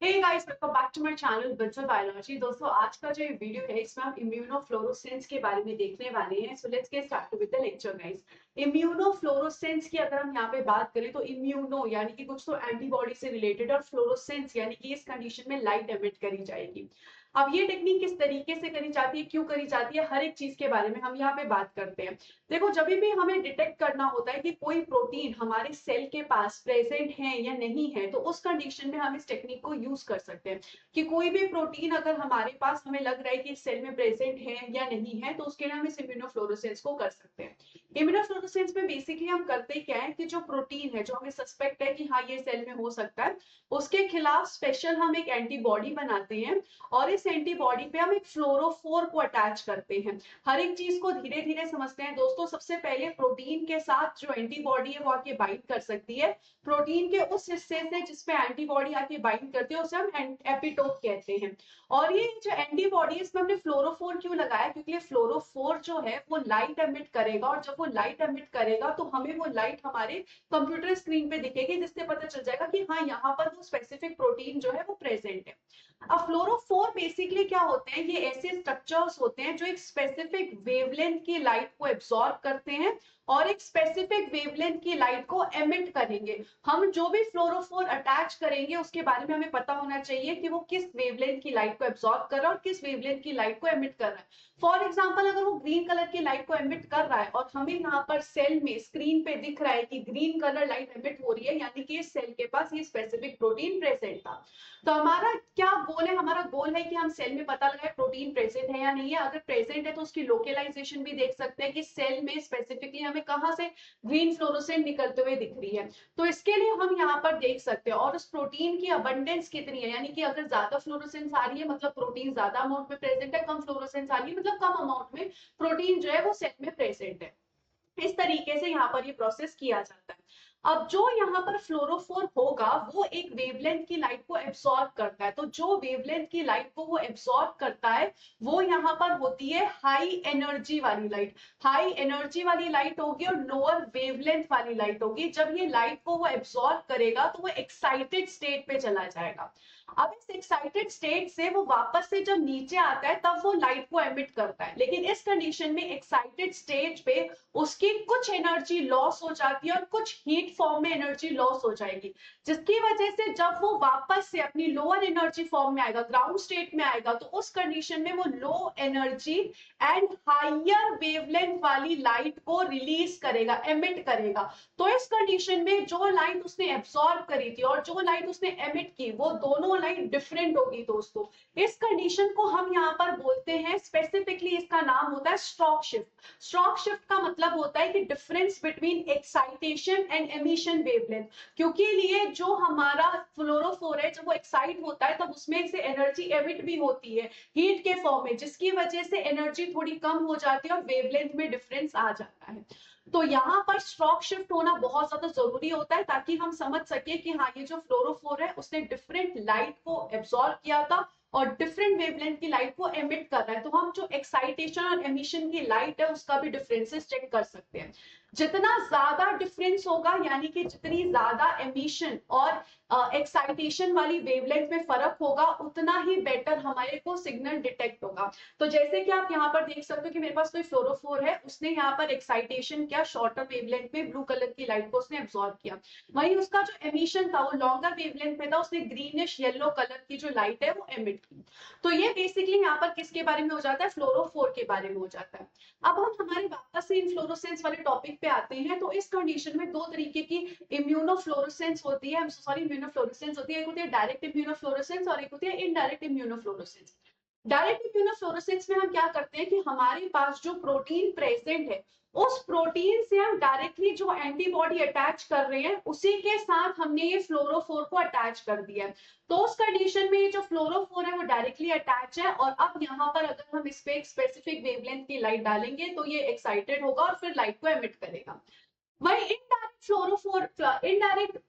Hey guys, welcome back to my channel visual biology. दोस्तों, आज का जो ये वीडियो है इसमें हम इम्यूनोफ्लोरोसेंस के बारे में देखने वाले हैं। So let's get start with the lecture guys. Immunofluorescence की अगर हम यहाँ पे बात करें तो इम्यूनो यानी कि कुछ तो एंटीबॉडी से रिलेटेड, और फ्लोरोसेंस यानी कि इस कंडीशन में लाइट एमिट करी जाएगी। अब ये टेक्निक किस तरीके से करी जाती है, क्यों करी जाती है, हर एक चीज के बारे में हम यहाँ पे बात करते हैं। देखो, जब भी हमें डिटेक्ट करना होता है कि कोई प्रोटीन हमारे सेल के पास प्रेजेंट है या नहीं है, तो उस कंडीशन में हम इस टेक्निक को यूज कर सकते हैं कि कोई भी प्रोटीन अगर हमारे पास हमें लग रहा है कि सेल में प्रेजेंट है या नहीं है, तो उसके लिए हम इस इम्यूनोफ्लोरोसेंस को कर सकते हैं। इम्यूनोफ्लोरोसेंस में बेसिकली हम करते क्या है कि जो प्रोटीन है, जो हमें सस्पेक्ट है कि हाँ ये सेल में हो सकता है, उसके खिलाफ स्पेशल हम एक एंटीबॉडी बनाते हैं और इस एंटीबॉडी पे हम एक फ्लोरोफोर को अटैच करते हैं। हर एक चीज को धीरे धीरे समझते हैं दोस्तों। सबसे पहले प्रोटीन के साथ जो एंटीबॉडी है वो आके बाइंड कर सकती है। प्रोटीन के उस हिस्से से जिसपे एंटीबॉडी आके बाइंड करती है उसे हम एपिटोप कहते हैं। और ये जो एंटीबॉडी, इसमें हमने फ्लोरोफोर क्यों लगाया, क्योंकि ये फ्लोरोफोर जो है वो लाइट एमिट करेगा, और जब वो लाइट एमिट करेगा तो हमें वो लाइट हमारे कंप्यूटर स्क्रीन पे दिखेगी, जिससे पता चल जाएगा कि हाँ यहाँ पर वो स्पेसिफिक प्रोटीन जो है वो प्रेजेंट है। अब फ्लोरोफोर बेसिकली क्या होते हैं, ये ऐसे स्ट्रक्चर्स होते हैं जो एक स्पेसिफिक वेवलेंथ की लाइट को एब्सॉर्ब करते हैं और एक स्पेसिफिक वेवलेंथ की लाइट को एमिट करेंगे। हम जो भी फ्लोरोफोर अटैच करेंगे उसके बारे में हमें पता होना चाहिए कि वो किस वेवलेंथ की लाइट को एब्सॉर्ब कर रहा है और किस वेवलेंथ की लाइट को एमिट कर रहा है। फॉर एग्जाम्पल, अगर वो ग्रीन कलर की लाइट को एमिट कर रहा है और हमें यहाँ पर सेल में स्क्रीन पे दिख रहा है कि ग्रीन कलर लाइट एमिट हो रही है, यानी कि इस सेल के पास ये स्पेसिफिक प्रोटीन प्रेजेंट था। तो हमारा क्या गोल है, हमारा गोल है कि हम सेल में पता लगाए प्रोटीन प्रेजेंट है या नहीं है। अगर प्रेजेंट है तो उसकी लोकेलाइजेशन भी देख सकते हैं कि सेल में स्पेसिफिकली हमें कहाँ से ग्रीन फ्लोरोसेंट निकलते हुए दिख रही है। तो इसके लिए हम यहाँ पर देख सकते हैं, और उस प्रोटीन की अबंडेंस कितनी है, यानी कि अगर ज्यादा फ्लोरोसेंस आ रही है मतलब प्रोटीन ज्यादा अमाउंट में प्रेजेंट है, कम फ्लोरोसेंस आ रही है मतलब कम अमाउंट में प्रोटीन जो है वो सेल में प्रेजेंट है। इस तरीके से यहाँ पर ये प्रोसेस किया जाता है। अब जो यहाँ पर फ्लोरोफोर होगा वो एक वेवलेंथ की लाइट को एब्सॉर्ब करता है। तो जो वेवलेंथ की लाइट को वो एब्सॉर्ब करता है वो यहाँ पर होती है हाई एनर्जी वाली लाइट। हाई एनर्जी वाली लाइट होगी और लोअर वेवलेंथ वाली लाइट होगी। जब ये लाइट को वो एब्सॉर्ब करेगा तो वो एक्साइटेड स्टेट पे चला जाएगा। अब इस एक्साइटेड स्टेट से वो वापस से जब नीचे आता है तब वो लाइट को एमिट करता है, लेकिन इस कंडीशन में एक्साइटेड स्टेज पे उसकी कुछ एनर्जी लॉस हो जाती है और कुछ हीट फॉर्म में एनर्जी लॉस हो जाएगी, जिसकी वजह से जब वो वापस से अपनी लोअर एनर्जी फॉर्म में आएगा, ग्राउंड स्टेट में आएगा, तो उस कंडीशन में वो low energy and higher wavelength वाली लाइट को रिलीज करेगा, एमिट करेगा। तो इस कंडीशन में जो लाइट उसने एब्सॉर्ब करी थी और जो लाइट उसने एमिट की वो दोनों लाइट डिफरेंट होगी दोस्तों। इस कंडीशन को हम यहाँ पर बोलते हैं, स्पेसिफिकली इसका नाम होता है स्ट्रोक शिफ्ट। स्ट्रोक शिफ्ट का मतलब होता है कि difference between excitation and emission wavelength. क्योंकि लिए जो हमारा फ्लोरोफोर है जब वो एक्साइट होता है तब उसमें से एनर्जी एमिट भी होती है हीट के फॉर्म में, जिसकी वजह से एनर्जी थोड़ी कम हो जाती है और वेवलेंथ में डिफरेंस आ जाता है। तो यहाँ पर स्ट्रोक शिफ्ट होना बहुत ज्यादा जरूरी होता है ताकि हम समझ सके कि हाँ ये जो फ्लोरोफोर है उसने डिफरेंट लाइट को एब्सॉर्ब किया था और डिफरेंट वेवलेंथ की लाइट को एमिट कर रहा है। तो हम जो एक्साइटेशन और एमिशन की लाइट है उसका भी डिफरेंसेस चेक कर सकते हैं। जितना ज्यादा डिफरेंस होगा, यानी कि जितनी ज्यादा एमिशन और एक्साइटेशन वाली वेवलेंथ में फर्क होगा, उतना ही बेटर हमारे को सिग्नल डिटेक्ट होगा। तो जैसे कि आप यहाँ पर देख सकते हो कि मेरे पास कोई फ्लोरोफोर है, उसने यहाँ पर एक्साइटेशन किया, शॉर्टर वेवलेंथ में ब्लू कलर की लाइट को उसने एब्सॉर्ब किया। वहीं उसका जो एमिशन था वो लॉन्गर वेवलेंथ में था, उसने ग्रीनिश येलो कलर की जो लाइट है वो एमिट की। तो ये बेसिकली यहाँ पर किसके बारे में हो जाता है, फ्लोरोफोर के बारे में हो जाता है। अब हम हमारे वापस से इन्फ्लोरोसेंस वाले टॉपिक पे आते हैं। तो इस कंडीशन में दो तरीके की इम्यूनोफ्लोरोसेंस होती है, सॉरी इम्यूनोफ्लोरोसेंस होती है। एक होती है डायरेक्ट इम्यूनोफ्लोरोसेंस और एक होती है इनडायरेक्ट इम्यूनोफ्लोरोसेंस। डायरेक्ट इम्यूनोफ्लोरोसेंस में हम क्या करते हैं कि हमारे पास जो प्रोटीन प्रेजेंट है उस प्रोटीन से हम डायरेक्टली जो एंटीबॉडी अटैच कर रहे हैं उसी के साथ हमने ये फ्लोरोफोर को अटैच कर दिया है। तो उस कंडीशन में ये जो फ्लोरोफोर है वो डायरेक्टली अटैच है, और अब यहाँ पर अगर हम इस पे एक स्पेसिफिक वेवलेंथ की लाइट डालेंगे तो ये एक्साइटेड होगा और फिर लाइट को एमिट करेगा। वही इनडायरेक्ट फ्लोरोफोर, इनडायरेक्ट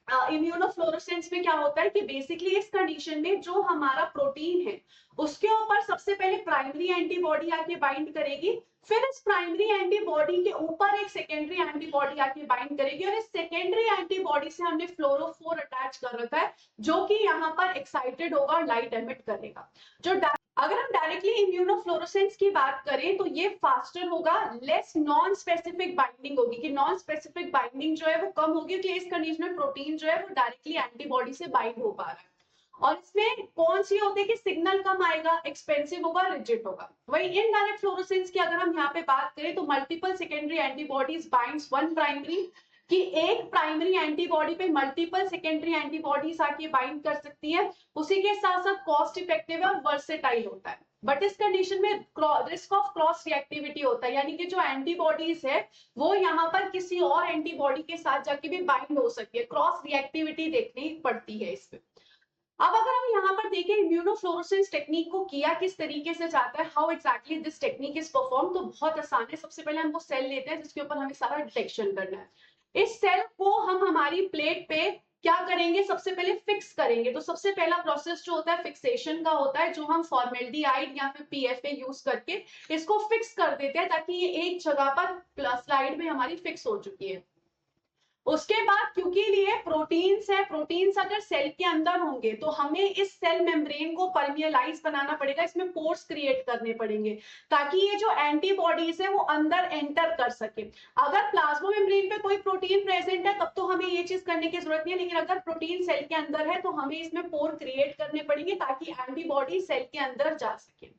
इम्यूनोफ्लोरोसेंस में क्या होता है कि बेसिकली इस कंडीशन में जो हमारा प्रोटीन है उसके ऊपर सबसे पहले प्राइमरी एंटीबॉडी आके बाइंड करेगी, फिर इस प्राइमरी एंटीबॉडी के ऊपर एक सेकेंडरी एंटीबॉडी आके बाइंड करेगी, और इस सेकेंडरी एंटीबॉडी से हमने फ्लोरोफोर अटैच कर रखा है जो कि यहाँ पर एक्साइटेड होगा और लाइट एमिट करेगा। जो अगर हम डायरेक्टली इम्यूनोफ्लोरोसेंस की बात करें तो ये फास्टर होगा, लेस नॉन स्पेसिफिक बाइंडिंग होगी, कि नॉन स्पेसिफिक बाइंडिंग जो है वो कम होगी, क्योंकि इस कंडीशन में प्रोटीन जो है वो डायरेक्टली एंटीबॉडी से बाइंड हो पा रहा है। और इसमें कौन सी होती है कि सिग्नल कम आएगा, एक्सपेंसिव होगा, रिजिड होगा। वही इनडायरेक्ट फ्लोरोसेंस की अगर हम यहाँ पे बात करें तो multiple secondary antibodies binds one primary, कि एक प्राइमरी एंटीबॉडी पे मल्टीपल सेकेंडरी एंटीबॉडीज आके बाइंड कर सकती है, उसी के साथ साथ कॉस्ट इफेक्टिव है और वर्सेटाइल होता है। बट इस कंडीशन में रिस्क ऑफ क्रॉस रिएक्टिविटी होता है, यानी कि जो एंटीबॉडीज है वो यहाँ पर किसी और एंटीबॉडी के साथ जाके भी बाइंड हो सकती है, क्रॉस रिएक्टिविटी देखनी पड़ती है इसमें। अब अगर हम यहाँ पर देखें इम्यूनोफ्लोरोसेंस टेक्निक को किया किस तरीके से जाता है, how exactly this technique is perform, तो बहुत आसान है। सबसे पहले हम वो सेल लेते हैं जिसके ऊपर हमें सारा डिटेक्शन करना है। इस सेल को हम हमारी प्लेट पे क्या करेंगे, सबसे पहले फिक्स करेंगे। तो सबसे पहला प्रोसेस जो होता है फिक्सेशन का होता है, जो हम फॉर्मेल्डिहाइड या फिर पीएफए यूज करके इसको फिक्स कर देते हैं, ताकि ये एक जगह पर स्लाइड में हमारी फिक्स हो चुकी है। उसके बाद क्योंकि ये प्रोटीन्स है, प्रोटीन्स अगर सेल के अंदर होंगे तो हमें इस सेल मेम्ब्रेन को परमियलाइज बनाना पड़ेगा, इसमें पोर्स क्रिएट करने पड़ेंगे ताकि ये जो एंटीबॉडीज है वो अंदर एंटर कर सके। अगर प्लाज्मा मेम्ब्रेन पे कोई प्रोटीन प्रेजेंट है तब तो हमें ये चीज करने की जरूरत नहीं है, लेकिन अगर प्रोटीन सेल के अंदर है तो हमें इसमें पोर क्रिएट करने पड़ेंगे ताकि एंटीबॉडी सेल के अंदर जा सके।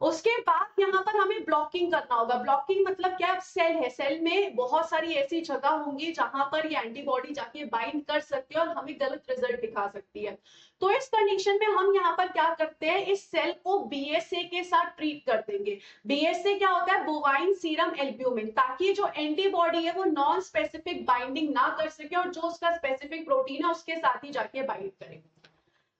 उसके बाद यहाँ पर हमें ब्लॉकिंग करना होगा। ब्लॉकिंग मतलब क्या, सेल है, सेल में बहुत सारी ऐसी जगह होंगी जहां पर ये एंटीबॉडी जाके बाइंड कर सकती है और हमें गलत रिजल्ट दिखा सकती है। तो इस कंडीशन में हम यहाँ पर क्या करते हैं, इस सेल को बीएसए के साथ ट्रीट कर देंगे। बीएसए क्या होता है, बोवाइन सीरम एल्ब्यूमिन, ताकि जो एंटीबॉडी है वो नॉन स्पेसिफिक बाइंडिंग ना कर सके और जो उसका स्पेसिफिक प्रोटीन है उसके साथ ही जाके बाइंड करे।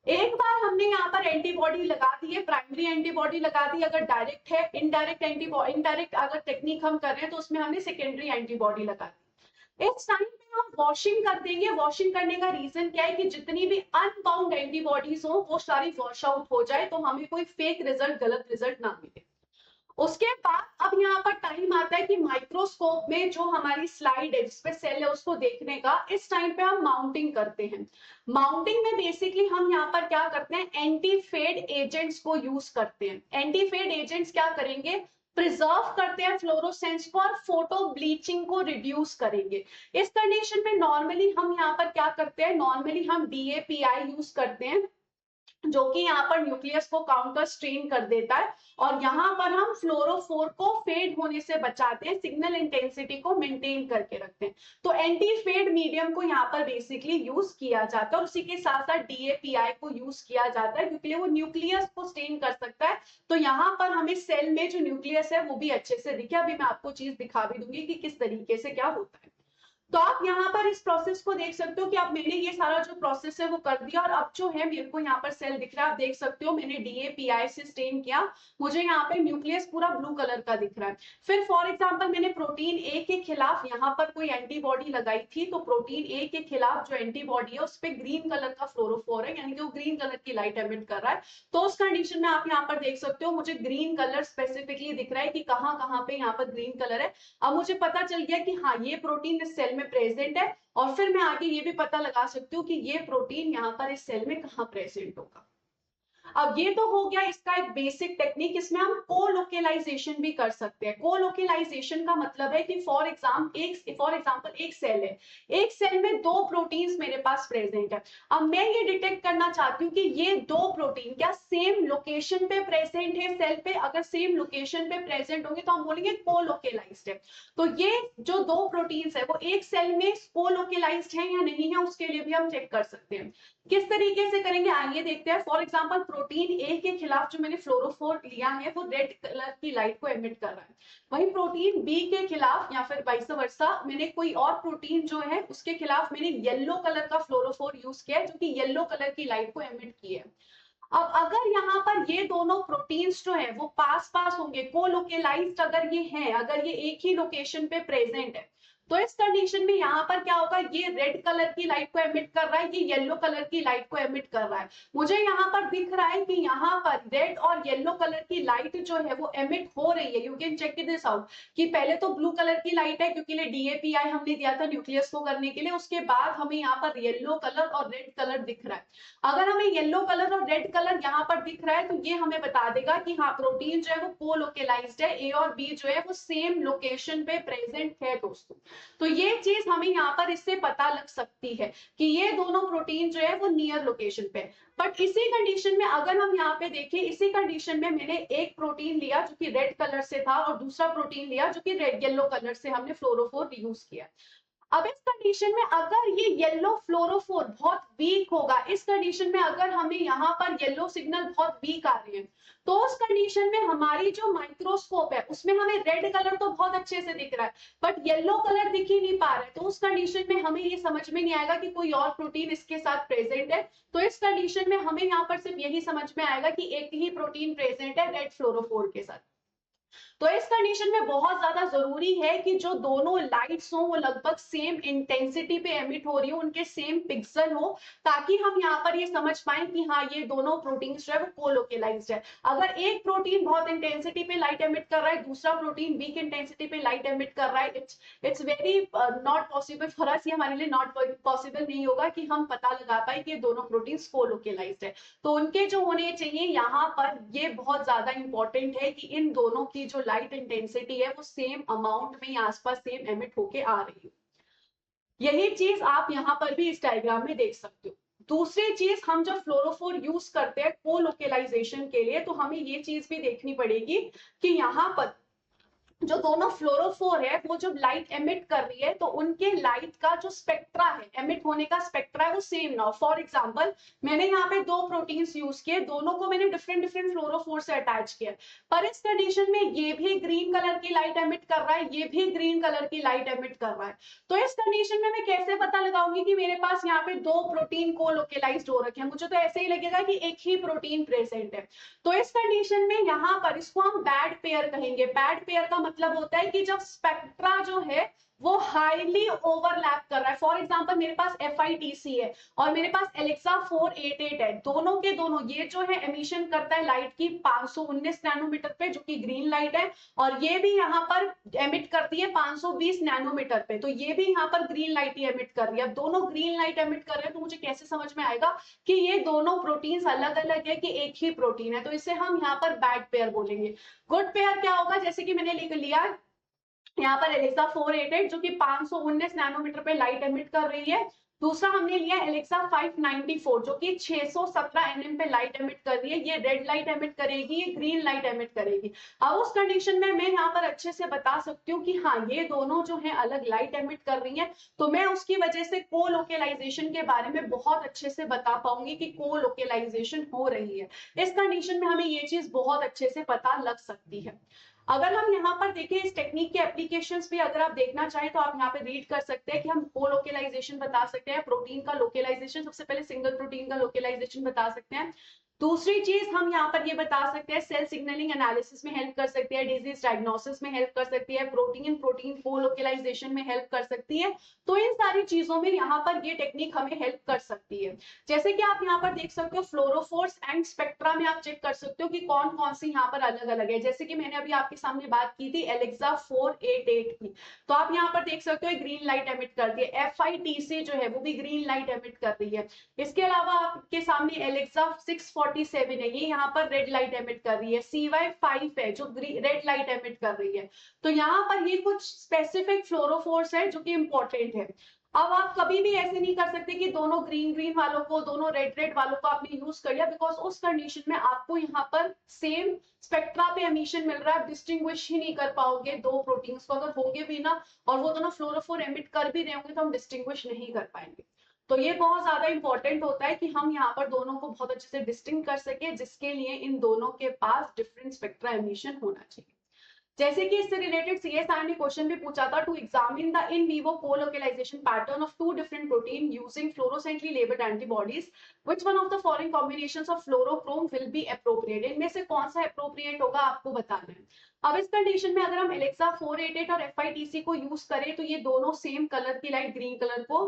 एक बार हमने यहाँ पर एंटीबॉडी लगा दी है, प्राइमरी एंटीबॉडी लगा दी, अगर डायरेक्ट है, इनडायरेक्ट एंटीबॉडी, इनडायरेक्ट अगर टेक्निक हम कर रहे हैं तो उसमें हमने सेकेंडरी एंटीबॉडी लगा दी। इस टाइम पे हम वॉशिंग कर देंगे। वॉशिंग करने का रीजन क्या है कि जितनी भी अनबाउंड एंटीबॉडीज हो वो सारी वॉश आउट हो जाए, तो हमें कोई फेक रिजल्ट, गलत रिजल्ट ना मिले। उसके बाद अब यहाँ पर टाइम आता है कि माइक्रोस्कोप में जो हमारी स्लाइड है जिसपे सेल है उसको देखने का। इस टाइम पे हम माउंटिंग करते हैं। माउंटिंग में बेसिकली हम यहाँ पर क्या करते हैं, एंटी फेड एजेंट्स को यूज करते हैं। एंटी फेड एजेंट्स क्या करेंगे, प्रिजर्व करते हैं फ्लोरोसेंस को और फोटो ब्लीचिंग को रिड्यूस करेंगे। इस कंडीशन में नॉर्मली हम यहाँ पर क्या करते हैं, नॉर्मली हम डीएपीआई यूज करते हैं जो कि यहाँ पर न्यूक्लियस को काउंटर स्ट्रेन कर देता है, और यहाँ पर हम फ्लोरोफोर को फेड होने से बचाते हैं, सिग्नल इंटेंसिटी को मेंटेन करके रखते हैं। तो एंटी फेड मीडियम को यहाँ पर बेसिकली यूज किया जाता है, और उसी के साथ साथ डीएपीआई को यूज किया जाता है क्योंकि वो न्यूक्लियस को स्टेन कर सकता है। तो यहाँ पर हमें सेल में जो न्यूक्लियस है वो भी अच्छे से दिखे। अभी मैं आपको चीज दिखा भी दूंगी कि किस तरीके से क्या होता है। तो आप यहाँ पर इस प्रोसेस को देख सकते हो कि अब मैंने ये सारा जो प्रोसेस है वो कर दिया, और अब जो है मेरे को यहाँ पर सेल दिख रहा है। आप देख सकते हो मैंने डीएपीआई से स्टेन किया, मुझे यहाँ पे न्यूक्लियस पूरा ब्लू कलर का दिख रहा है। फिर फॉर एग्जांपल मैंने प्रोटीन ए के खिलाफ यहाँ पर कोई एंटीबॉडी लगाई थी, तो प्रोटीन ए के खिलाफ जो एंटीबॉडी है उस पर ग्रीन कलर का फ्लोरोफोर है, यानी कि वो ग्रीन कलर की लाइट एमिट कर रहा है। तो उस कंडीशन में आप यहाँ पर देख सकते हो मुझे ग्रीन कलर स्पेसिफिकली दिख रहा है कि कहाँ पे यहाँ पर ग्रीन कलर है। अब मुझे पता चल गया कि हाँ ये प्रोटीन इस सेल में प्रेजेंट है, और फिर मैं आगे ये भी पता लगा सकती हूँ कि ये प्रोटीन यहाँ पर इस सेल में कहाँ प्रेजेंट होगा। अब ये तो हो गया इसका एक बेसिक टेक्निक। इसमें हम कोलोकेलाइजेशन भी कर सकते हैं। कोलोकेलाइजेशन का मतलब है कि फॉर एग्जांपल एक सेल है, एक सेल में दो प्रोटीन्स मेरे पास प्रेजेंट है। अब मैं ये डिटेक्ट करना चाहती हूँ कि ये दो प्रोटीन क्या सेम लोकेशन पे प्रेजेंट है सेल पे। अगर सेम लोकेशन पे प्रेजेंट होंगे तो हम बोलेंगे कोलोकेलाइज्ड है। तो ये जो दो प्रोटीन्स है वो एक सेल में कोलोकेलाइज्ड है या नहीं है, उसके लिए भी हम चेक कर सकते हैं। किस तरीके से करेंगे आइए देखते हैं। फॉर एग्जांपल प्रोटीन ए के खिलाफ जो मैंने फ्लोरोफोर लिया है वो रेड कलर की लाइट को एमिट कर रहा है, वहीं प्रोटीन बी के खिलाफ या फिर वाइस वर्सा मैंने कोई और प्रोटीन जो है उसके खिलाफ मैंने येलो कलर का फ्लोरोफोर यूज किया है जो कि येलो कलर की लाइट को एमिट की है। अब अगर यहाँ पर ये दोनों प्रोटीन्स जो है वो पास पास होंगे, कोलोकेलाइज्ड अगर ये हैं, अगर ये एक ही लोकेशन पे प्रेजेंट है, तो इस कंडीशन में यहाँ पर क्या होगा, ये रेड कलर की लाइट को एमिट कर रहा है, ये येलो कलर की लाइट को एमिट कर रहा है। मुझे यहाँ पर दिख रहा है कि यहाँ पर रेड और येलो कलर की लाइट जो है वो एमिट हो रही है। You can check this out कि पहले तो ब्लू कलर की लाइट है क्योंकि DAPI हमने दिया था न्यूक्लियस को करने के लिए, उसके बाद हमें यहाँ पर येलो कलर और रेड कलर दिख रहा है। अगर हमें येलो कलर और रेड कलर यहाँ पर दिख रहा है तो ये हमें बता देगा कि हाँ प्रोटीन जो है वो कोलोकेलाइज्ड है, ए और बी जो है वो सेम लोकेशन पे प्रेजेंट है दोस्तों। तो ये चीज हमें यहाँ पर इससे पता लग सकती है कि ये दोनों प्रोटीन जो है वो नियर लोकेशन पे। बट इसी कंडीशन में अगर हम यहाँ पे देखें, इसी कंडीशन में मैंने एक प्रोटीन लिया जो कि रेड कलर से था और दूसरा प्रोटीन लिया जो कि रेड येलो कलर से, हमने फ्लोरोफोर यूज किया। अब इस कंडीशन में अगर ये येलो फ्लोरोफोर बहुत वीक होगा, इस कंडीशन में अगर हमें यहाँ पर येलो सिग्नल बहुत वीक आ रहे हैं, तो उस कंडीशन में हमारी जो माइक्रोस्कोप है उसमें हमें रेड कलर तो बहुत अच्छे से दिख रहा है बट येलो कलर दिख ही नहीं पा रहा है। तो उस कंडीशन में हमें ये समझ में नहीं आएगा कि कोई और प्रोटीन इसके साथ प्रेजेंट है। तो इस कंडीशन में हमें यहाँ पर सिर्फ यही समझ में आएगा कि एक ही प्रोटीन प्रेजेंट है रेड फ्लोरोफोर के साथ। तो इस कंडीशन में बहुत ज्यादा जरूरी है कि जो दोनों लाइट्स हो वो लगभग सेम इंटेंसिटी पे एमिट हो रही हो, उनके सेम पिक्सल हो, ताकि हम यहाँ पर ये समझ पाए कि हाँ ये दोनों प्रोटीन जो है वो कोलोकेलाइज्ड है। अगर एक प्रोटीन बहुत इंटेंसिटी पे लाइट एमिट कर रहा है, दूसरा प्रोटीन वीक इंटेंसिटी पे लाइट एमिट कर रहा है, it's very not possible for us, ये हमारे लिए नॉट पॉसिबल नहीं होगा कि हम पता लगा पाए कि ये दोनों प्रोटीन कोलोकेलाइज्ड है। तो उनके जो होने चाहिए यहाँ पर, ये बहुत ज्यादा इंपॉर्टेंट है कि इन दोनों की जो लाइट इंटेंसिटी है वो सेम अमाउंट में आसपास सेम एमिट होके आ रही है। यही चीज आप यहाँ पर भी इस डायग्राम में देख सकते हो। दूसरी चीज, हम जब फ्लोरोफोर यूज करते हैं कोलोकेलाइजेशन के लिए तो हमें ये चीज भी देखनी पड़ेगी कि यहाँ पर जो दोनों फ्लोरोफोर है वो जब लाइट एमिट कर रही है तो उनके लाइट का जो स्पेक्ट्रा है, एमिट होने का स्पेक्ट्रा है, वो सेम ना हो। फॉर एग्जांपल मैंने यहाँ पे दो प्रोटीन्स यूज किए, दोनों को मैंने डिफरेंट डिफरेंट फ्लोरोफोर से अटैच किया, पर इस कंडीशन में ये भी ग्रीन कलर की लाइट एमिट कर रहा है, ये भी ग्रीन कलर की लाइट एमिट कर रहा है। तो इस कंडीशन में मैं कैसे पता लगाऊंगी कि मेरे पास यहाँ पे दो प्रोटीन कोलोकेलाइज्ड हो रखे हैं? मुझे तो ऐसे ही लगेगा कि एक ही प्रोटीन प्रेजेंट है। तो इस कंडीशन में यहाँ पर इसको हम बैड पेयर कहेंगे। बैड पेयर का मतलब होता है कि जब स्पेक्ट्रा जो है वो हाईली ओवरलैप कर रहा है। फॉर एग्जांपल मेरे पास FITC है और मेरे पास एलेक्सा 488 है, दोनों के दोनों ये जो है एमिशन करता है लाइट की 519 नैनोमीटर पे जो कि ग्रीन लाइट है, और ये भी यहाँ पर एमिट करती है 520 नैनोमीटर पे, तो ये भी यहाँ पर ग्रीन लाइट ही एमिट कर रही है। अब दोनों ग्रीन लाइट एमिट कर रहे हैं तो मुझे कैसे समझ में आएगा कि ये दोनों प्रोटीन्स अलग अलग है कि एक ही प्रोटीन है? तो इसे हम यहाँ पर बैड पेयर बोलेंगे। गुड पेयर क्या होगा? जैसे कि मैंने लिख लिया यहाँ पर एलेक्सा 488 जो कि 519 नैनोमीटर पे लाइट एमिट कर रही है, दूसरा हमने लिया एलेक्सा 594 जो कि 617 nm पे लाइट एमिट कर रही है। ये रेड लाइट एमिट करेगी, ये ग्रीन लाइट एमिट करेगी। अब उस कंडीशन में मैं यहाँ पर अच्छे से बता सकती हूँ कि हाँ ये दोनों जो है अलग लाइट एमिट कर रही है, तो मैं उसकी वजह से कोलोकेलाइजेशन के बारे में बहुत अच्छे से बता पाऊंगी कि कोलोकेलाइजेशन हो रही है। इस कंडीशन में हमें ये चीज बहुत अच्छे से पता लग सकती है। अगर हम यहाँ पर देखें इस टेक्निक के एप्लीकेशंस भी अगर आप देखना चाहें तो आप यहाँ पे रीड कर सकते हैं कि हम कोलोकेलाइजेशन बता सकते हैं, प्रोटीन का लोकेलाइजेशन, सबसे पहले सिंगल प्रोटीन का लोकेलाइजेशन बता सकते हैं। दूसरी चीज हम यहाँ पर ये बता सकते हैं सेल सिग्नलिंग एनालिसिस में हेल्प कर सकती है, डिजीज डायग्नोसिस में हेल्प कर सकती है, प्रोटीन प्रोटीन कोलोकेलाइजेशन में हेल्प कर सकती है। तो इन सारी चीजों में यहाँ पर ये टेक्निक हमें हेल्प कर सकती है। जैसे कि आप यहाँ पर देख सकते हो फ्लोरोफोर्स एंड स्पेक्ट्रा में आप चेक कर सकते हो कि कौन कौन सी यहाँ पर अलग अलग है। जैसे कि मैंने अभी आपके सामने बात की थी एलेक्सा 488 की, तो आप यहाँ पर देख सकते हो ग्रीन लाइट एमिट कर दी है। FITC जो है वो भी ग्रीन लाइट एमिट कर रही है। इसके अलावा आपके सामने एलेक्सा 647 है, ये यहाँ पर रेड लाइट एमिट कर रही है। CY5 है जो रेड लाइट एमिट कर रही है। तो यहाँ पर ये कुछ स्पेसिफिक फ्लोरोफोर्स है जो कि इंपॉर्टेंट है। अब आप कभी भी ऐसे नहीं कर सकते कि दोनों ग्रीन ग्रीन वालों को, दोनों रेड रेड वालों को आपने यूज कर लिया, बिकॉज उस कंडीशन में आपको यहाँ पर सेम स्पेक्ट्रा पे एमिशन मिल रहा है, डिस्टिंग्विश ही नहीं कर पाओगे दो प्रोटीन्स को। अगर होंगे भी ना और वो दोनों फ्लोरोफोर एमिट कर भी रहे होंगे तो हम डिस्टिंग्विश नहीं कर पाएंगे। तो ये बहुत ज्यादा इंपॉर्टेंट होता है कि हम यहाँ पर दोनों को बहुत अच्छे से डिस्टिंग कर सके, जिसके लिए इन दोनों के पास डिफरेंट स्पेक्ट्रा एमिशन होना चाहिए। जैसे कि इससे रिलेटेड सीएसआर ने क्वेश्चन भी पूछा था, to examine the in vivo colocalization pattern of two different protein using fluorescently labelled antibodies, which one of the following combinations of fluorochrome will be appropriate, इनमें से कौन सा अप्रोप्रिएट होगा आपको बताना है। अब इस कंडीशन में अगर हम एलेक्सा 488 और एफआईटीसी को यूज करें तो ये दोनों सेम कलर की लाइट ग्रीन कलर को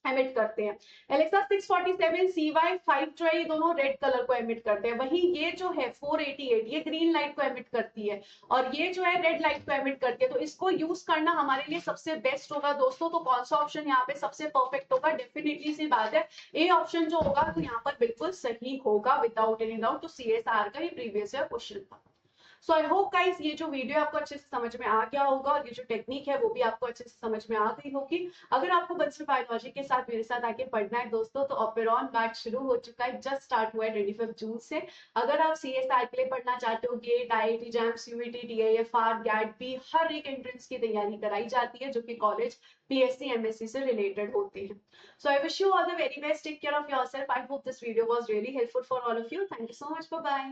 एमिट करते हैं। एलेक्सा 647 CY 5 जो है ये दोनों रेड कलर को एमिट करते हैं, वहीं ये जो है 488 ये ग्रीन लाइट को एमिट करती है और ये जो है रेड लाइट को एमिट करती है। तो इसको यूज करना हमारे लिए सबसे बेस्ट होगा दोस्तों। तो कौन सा ऑप्शन यहाँ पे सबसे परफेक्ट होगा? डेफिनेटली सी बात है ए ऑप्शन जो होगा तो यहाँ पर बिल्कुल सही होगा विदाउट एनी डाउट। तो सीएसआर का ये प्रीवियस ईयर क्वेश्चन था। सो आई होप गाइस ये जो वीडियो आपको अच्छे से समझ में आ गया होगा और ये जो टेक्निक है वो भी आपको अच्छे से समझ में आ गई होगी। अगर आपको बंसल बायोलॉजी के साथ मेरे साथ आके पढ़ना है दोस्तों तो ऑपेरॉन बैच शुरू हो चुका है, जस्ट स्टार्ट हुआ है 25 जून से। अगर आप सीएसआर के लिए पढ़ना चाहते हो, GATE, IIT JAMs, UET, TIFR, GAT भी हर एक एंट्रेंस की तैयारी कराई जाती है जो कि कॉलेज पीएससी एमएससी से रिलेटेड होती है। So I wish you all the very best. Take care of yourself. I hope this video was really helpful for all of you. Thank you so much. Bye bye.